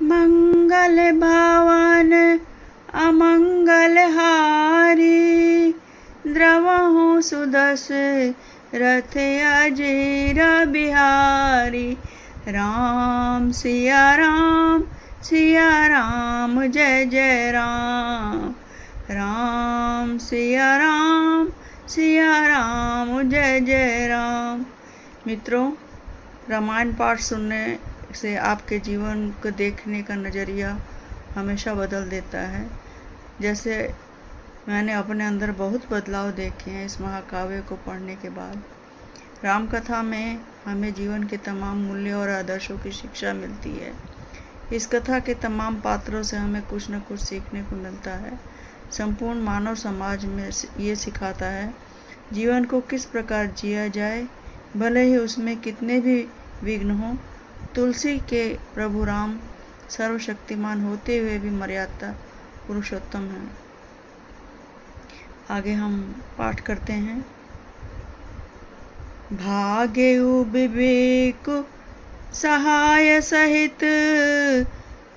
मंगल भवन अमंगल हारी, द्रवहु सुदस रथ अजीर बिहारी। राम सिया राम जय जय राम। राम सिया राम जय जय राम। मित्रों, रामायण पाठ सुनने से आपके जीवन को देखने का नज़रिया हमेशा बदल देता है। जैसे मैंने अपने अंदर बहुत बदलाव देखे हैं इस महाकाव्य को पढ़ने के बाद। राम कथा में हमें जीवन के तमाम मूल्य और आदर्शों की शिक्षा मिलती है। इस कथा के तमाम पात्रों से हमें कुछ न कुछ सीखने को मिलता है। संपूर्ण मानव समाज में ये सिखाता है जीवन को किस प्रकार जिया जाए, भले ही उसमें कितने भी विघ्न हों। तुलसी के प्रभु राम सर्वशक्तिमान होते हुए भी मर्यादा पुरुषोत्तम हैं। आगे हम पाठ करते हैं। भाग्यु विवेक सहाय सहित,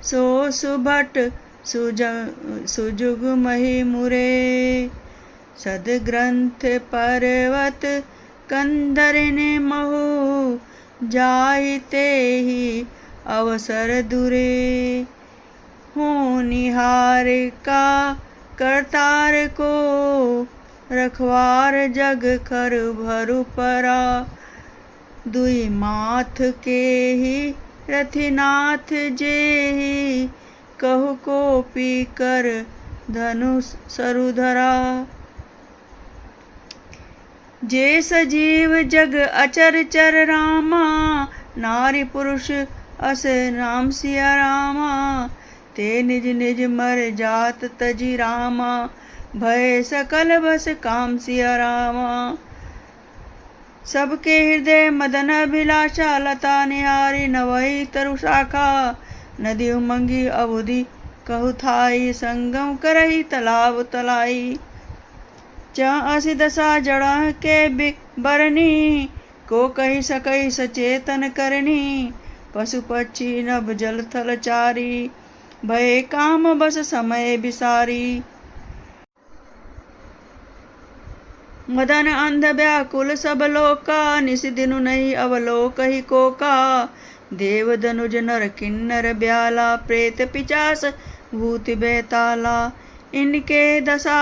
सो सुभट सुजुग मही मुरे। सदग्रंथ पर्वत कंदरने महु, जाइते ही अवसर दुरे। हो निहार का करतार को, रखवार जग कर भरु परा। दुई माथ के ही रथिनाथ जेहि, कहु को पी कर धनु सरुधरा। जे सजीव जग अचर चर रामा, नारी पुरुष अस नाम सिया रामा। ते निज निज मर जात तजी रामा, भय सकल बस काम सिया रामा। सबके हृदय मदन अभिलाषा, लता निहारी नवही तरु शाखा। नदी उमंगी अबुधि कहु थाई, संगम करही तालाब तलाई। असी दशा जड़ा के बरनी, को कही सकई सचेतन करनी। पशु पक्षी नभ जल थल चारी, भय काम बस समय बिसारी। मदन अंध व्याकुल सब लोका, निस दिनु नहीं अवलोक ही कोका। देव धनुज नर किन्नर ब्याला, प्रेत पिचास भूत बेताला। इनके दशा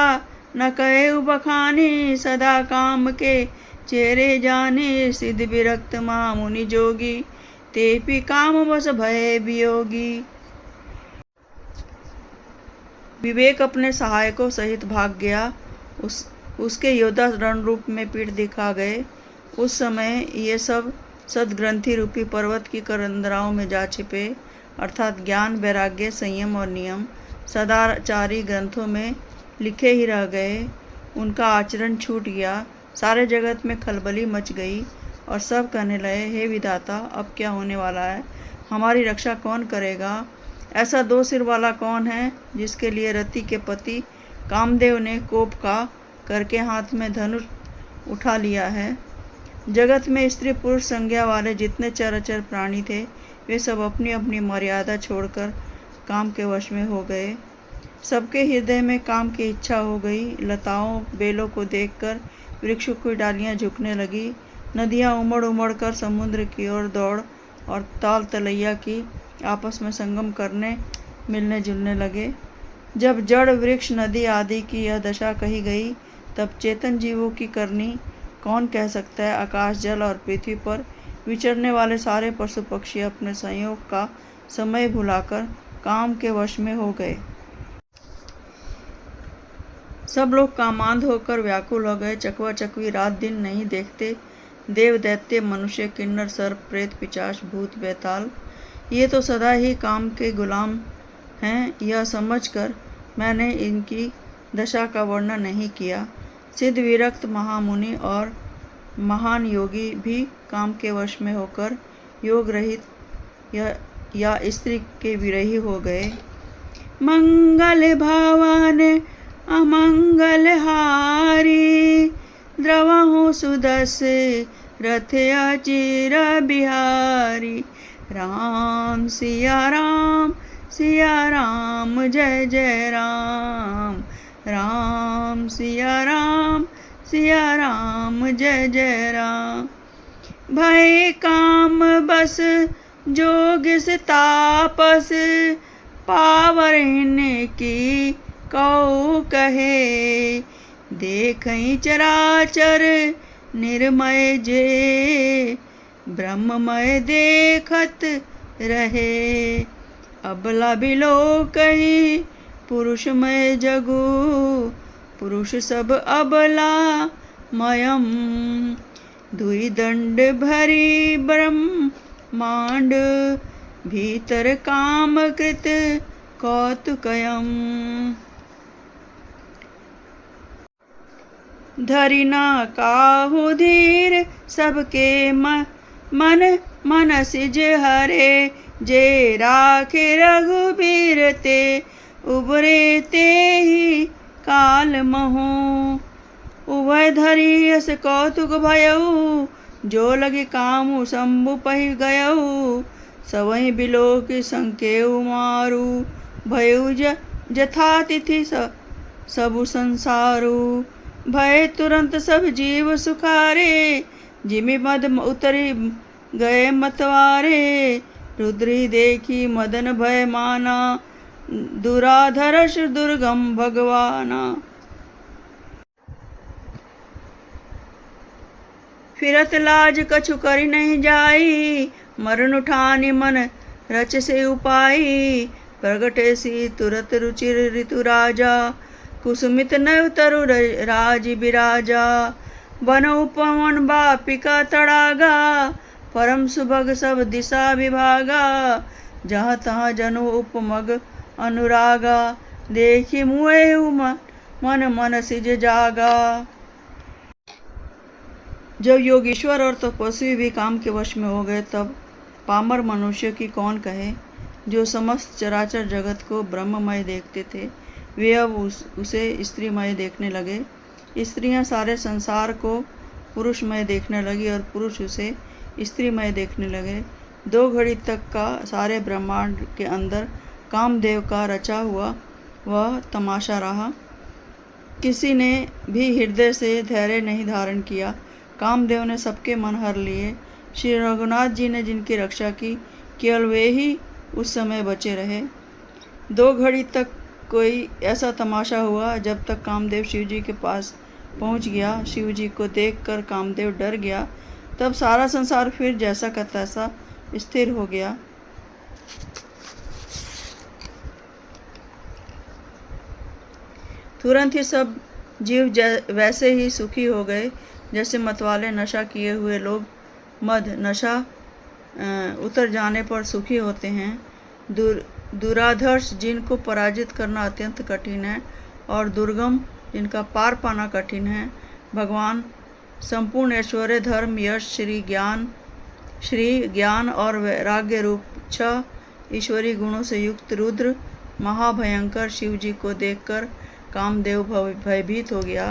न कहे बखानी, सदा काम के चेरे जाने। सिद्ध विरक्त महामुनि जोगी, तेपि काम बस भय वियोगी। विवेक अपने सहायकों सहित भाग गया। उसके योद्धा रण रूप में पीठ दिखा गए। उस समय ये सब सदग्रंथि रूपी पर्वत की करंदराओं में जा छिपे, अर्थात ज्ञान, वैराग्य, संयम और नियम सदाचारी ग्रंथों में लिखे ही रह गए। उनका आचरण छूट गया। सारे जगत में खलबली मच गई और सब कहने लगे, हे विधाता, अब क्या होने वाला है? हमारी रक्षा कौन करेगा? ऐसा दो सिर वाला कौन है जिसके लिए रति के पति कामदेव ने कोप का करके हाथ में धनुष उठा लिया है? जगत में स्त्री पुरुष संज्ञा वाले जितने चराचर प्राणी थे, वे सब अपनी अपनी मर्यादा छोड़कर काम के वश में हो गए। सबके हृदय में काम की इच्छा हो गई। लताओं बेलों को देखकर वृक्षों की डालियां झुकने लगी। नदियां उमड़ उमड़ कर समुद्र की ओर दौड़ और ताल तलैया की आपस में संगम करने मिलने जुलने लगे। जब जड़, वृक्ष, नदी आदि की यह दशा कही गई, तब चेतन जीवों की करनी कौन कह सकता है। आकाश, जल और पृथ्वी पर विचरने वाले सारे पशु पक्षी अपने संयोग का समय भुलाकर काम के वश में हो गए। सब लोग कामांध होकर व्याकुल हो गए। चकवा चकवी रात दिन नहीं देखते। देव, दैत्य, मनुष्य, किन्नर, सर्प, प्रेत, पिशाच, भूत, बेताल, ये तो सदा ही काम के गुलाम हैं। यह समझकर मैंने इनकी दशा का वर्णन नहीं किया। सिद्ध विरक्त महामुनि और महान योगी भी काम के वश में होकर योग रहित या स्त्री के विरही हो गए। मंगल भवन अमंगल हारी, द्रवहु सुदस रथ अचिर बिहारी। राम सिया राम सिया राम जय जय राम। राम सिया राम जय जय राम। भय काम बस जोग से तापस, पावर की कौ कहे। देखई चराचर निर्मय जे, ब्रह्ममय देखत रहे। अबला बिलो कही पुरुषमय जगु, पुरुष सब अबला मयम। दुई दंड भरी ब्रह्मांड, भीतर काम कृत कौतुकयम। धरिना काहू धीर सबके मन मनसिज हरे। जे राखे रघुबीर ते, उबरे ते ही काल महु। उभय धरि अस कौतुक भयउ, जो लगे कामु शंभु पहि गयउ। सवहि बिलो की संकेउ मारू, भयउ जथातिथि सबु संसारू। भय तुरंत सब जीव सुखारे, जिमि मद उतरी गए मतवारे। रुद्री देखी मदन भय माना, दुराधर्ष दुर्गम भगवाना। फिरत लाज कछु करि नहीं जाई, मरण उठानी मन रच से उपाई। प्रगटे सी तुरत रुचिर ऋतु राजा, कुसुमित नव तरु राज बिराजा। बन उपवन बापिका तड़ागा, परम सुभग सब दिशा विभागा। जहाँ तहाँ जनु उपमग अनुरागा, देखी मुए मन मन सिज जागा। जब योगीश्वर और तपस्वी भी काम के वश में हो गए, तब पामर मनुष्य की कौन कहे, जो समस्त चराचर जगत को ब्रह्ममय देखते थे, वे अब उसे स्त्रीमय देखने लगे। स्त्रियां सारे संसार को पुरुषमय देखने लगी और पुरुष उसे स्त्रीमय देखने लगे। 2 घड़ी तक का सारे ब्रह्मांड के अंदर कामदेव का रचा हुआ वह तमाशा रहा। किसी ने भी हृदय से धैर्य नहीं धारण किया। कामदेव ने सबके मन हर लिए। श्री रघुनाथ जी ने जिनकी रक्षा की, केवल वे ही उस समय बचे रहे। 2 घड़ी तक कोई ऐसा तमाशा हुआ जब तक कामदेव शिव जी के पास पहुंच गया। शिव जी को देखकर कामदेव डर गया। तब सारा संसार फिर जैसा का तैसा स्थिर हो गया। तुरंत ही सब जीव वैसे ही सुखी हो गए जैसे मतवाले नशा किए हुए लोग मद नशा उतर जाने पर सुखी होते हैं। दुराधर्ष जिनको पराजित करना अत्यंत कठिन है और दुर्गम जिनका पार पाना कठिन है, भगवान संपूर्ण ऐश्वर्य धर्म यश श्री ज्ञान और वैराग्य रूप 6 ईश्वरीय गुणों से युक्त रुद्र महाभयंकर शिव जी को देखकर कामदेव भयभीत हो गया।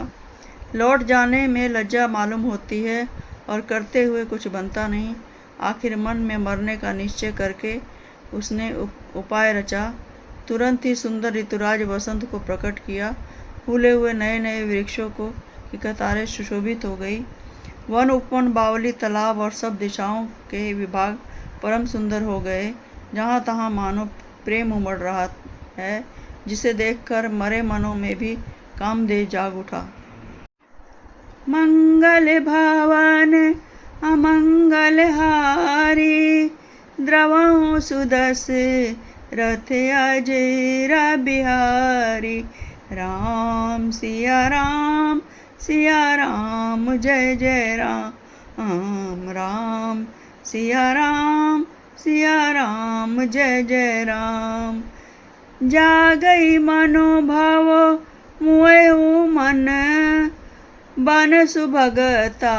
लौट जाने में लज्जा मालूम होती है और करते हुए कुछ बनता नहीं। आखिर मन में मरने का निश्चय करके उसने उपाय रचा। तुरंत ही सुंदर ऋतुराज वसंत को प्रकट किया। फूले हुए नए नए वृक्षों की कतारें सुशोभित हो गई। वन उपवन बावली तालाब और सब दिशाओं के विभाग परम सुंदर हो गए। जहाँ तहाँ मानो प्रेम उमड़ रहा है, जिसे देखकर मरे मनों में भी कामदेव जाग उठा। मंगल भावन अमंगल हारी, द्रवों सुदस रथ अजरा बिहारी। राम सिया राम जय जय राम। राम सिया राम जय जय राम। जागई मनोभाव मुएहु मन, बन सुभगता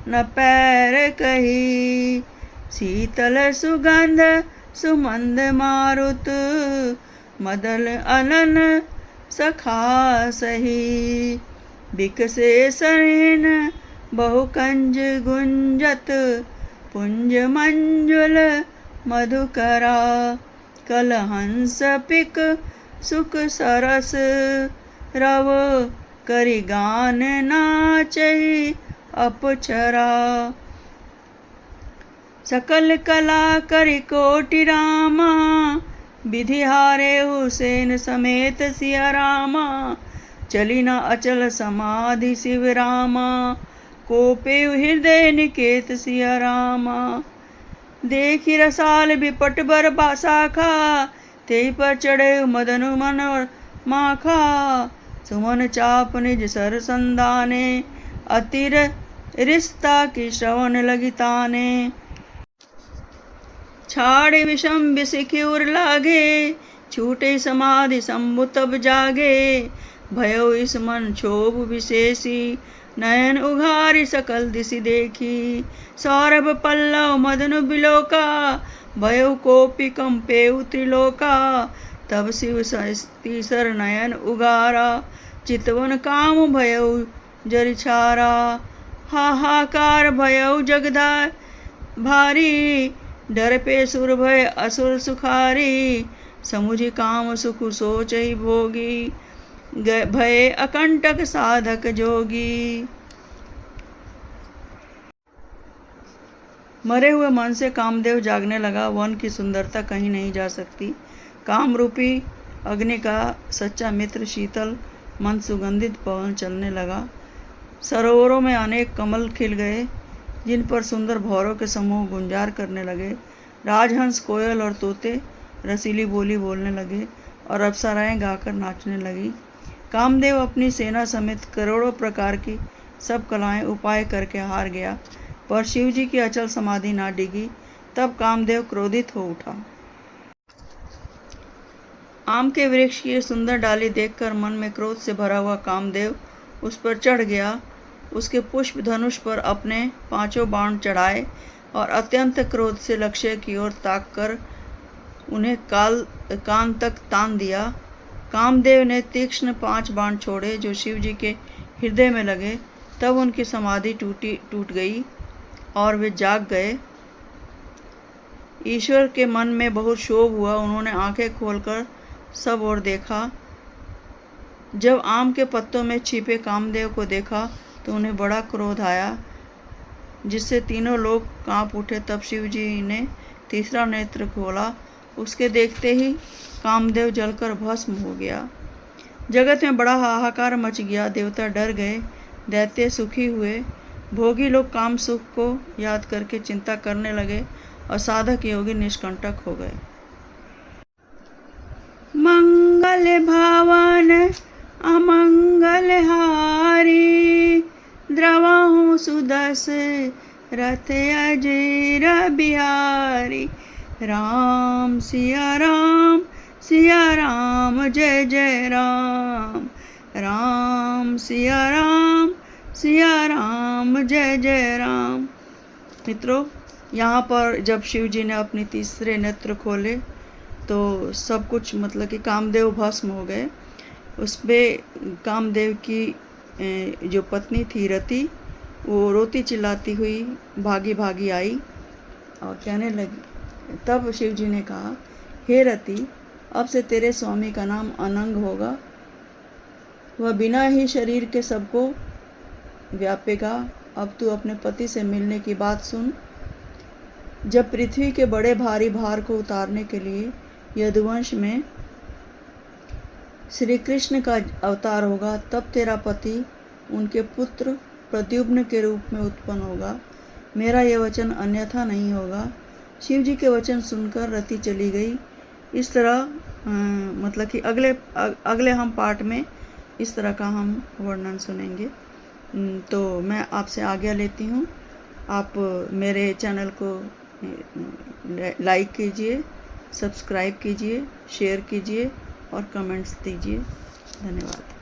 न पैर कही। शीतल सुगंध सुमंद मारुत, मदल अनन सखा सही। बिकसे सरीन बहुकंज गुंजत, पुंज मंजुल मधुकरा। कल हंस पिक सुख सरस रव करि गान नाचहि अपचरा। सकल कला करि कोटि रामा विधि हारे हुसैन समेत सिया रामा। चली न अचल समाधि शिव रामा कोपे हृदय निकेत सिया रामा। देखि रसाल बिपट बर शाखा तेहि पर चढ़े मदन मन माखा। सुमन चाप निज सर संधाने अतिर रिश्ता की श्रवण लगी ताने। छाड़े विषम विषिखी उर लागे छूटे समाधि शंभु तब जागे। भयो इस मन क्षोभ विशेषी नयन उघारी सकल दिशि देखी। सौरभ पल्लव मदनु बिलोका भयो कोपि कंपेउ त्रिलोका। तब शिव तीसर नयन उगारा चितवन काम भयो जरि छारा। हाहाकार भयो जगदाय भारी डर पे सुर भय असुर सुखारी। समुझि काम सुख सोचहि भोगी भय अकंटक साधक जोगी। मरे हुए मन से कामदेव जागने लगा। वन की सुंदरता कहीं नहीं जा सकती। काम रूपी अग्नि का सच्चा मित्र शीतल मन सुगंधित पवन चलने लगा। सरोवरों में अनेक कमल खिल गए जिन पर सुंदर भौरों के समूह गुंजार करने लगे। राजहंस कोयल और तोते रसीली बोली बोलने लगे और अप्सराएं गाकर नाचने लगी। कामदेव अपनी सेना समेत करोड़ों प्रकार की सब कलाएं उपाय करके हार गया, पर शिवजी की अचल समाधि ना डिगी। तब कामदेव क्रोधित हो उठा। आम के वृक्ष की सुंदर डाली देखकर मन में क्रोध से भरा हुआ कामदेव उस पर चढ़ गया। उसके पुष्प धनुष पर अपने 5 बाण चढ़ाए और अत्यंत क्रोध से लक्ष्य की ओर ताक कर उन्हें कान तक तान दिया। कामदेव ने तीक्ष्ण 5 बाण छोड़े जो शिवजी के हृदय में लगे। तब उनकी समाधि टूट गई और वे जाग गए। ईश्वर के मन में बहुत क्षोभ हुआ। उन्होंने आंखें खोलकर सब ओर देखा। जब आम के पत्तों में छिपे कामदेव को देखा तो उन्हें बड़ा क्रोध आया, जिससे तीनों लोग कांप उठे। तब शिवजी ने तीसरा नेत्र खोला। उसके देखते ही कामदेव जलकर भस्म हो गया। जगत में बड़ा हाहाकार मच गया। देवता डर गए, दैत्य सुखी हुए। भोगी लोग काम सुख को याद करके चिंता करने लगे और साधक योगी निष्कंटक हो गए। मंगल भावन अमंगल हारी द्रवहु सुदस रथ अजीर बिहारी। राम सिया राम जय जय राम। राम सिया राम जय जय राम। मित्रों, यहाँ पर जब शिव जी ने अपने तीसरे नेत्र खोले तो सब कुछ मतलब कि कामदेव भस्म हो गए। उसमें कामदेव की जो पत्नी थी रति, वो रोती चिल्लाती हुई भागी भागी आई और कहने लगी। तब शिव जी ने कहा, हे रति, अब से तेरे स्वामी का नाम अनंग होगा। वह बिना ही शरीर के सबको व्यापेगा। अब तू अपने पति से मिलने की बात सुन। जब पृथ्वी के बड़े भारी भार को उतारने के लिए यदुवंश में श्री कृष्ण का अवतार होगा, तब तेरा पति उनके पुत्र प्रद्युम्न के रूप में उत्पन्न होगा। मेरा यह वचन अन्यथा नहीं होगा। शिव जी के वचन सुनकर रति चली गई। इस तरह मतलब कि अगले हम पार्ट में इस तरह का हम वर्णन सुनेंगे। तो मैं आपसे आज्ञा लेती हूँ। आप मेरे चैनल को लाइक कीजिए, सब्सक्राइब कीजिए, शेयर कीजिए और कमेंट्स दीजिए। धन्यवाद।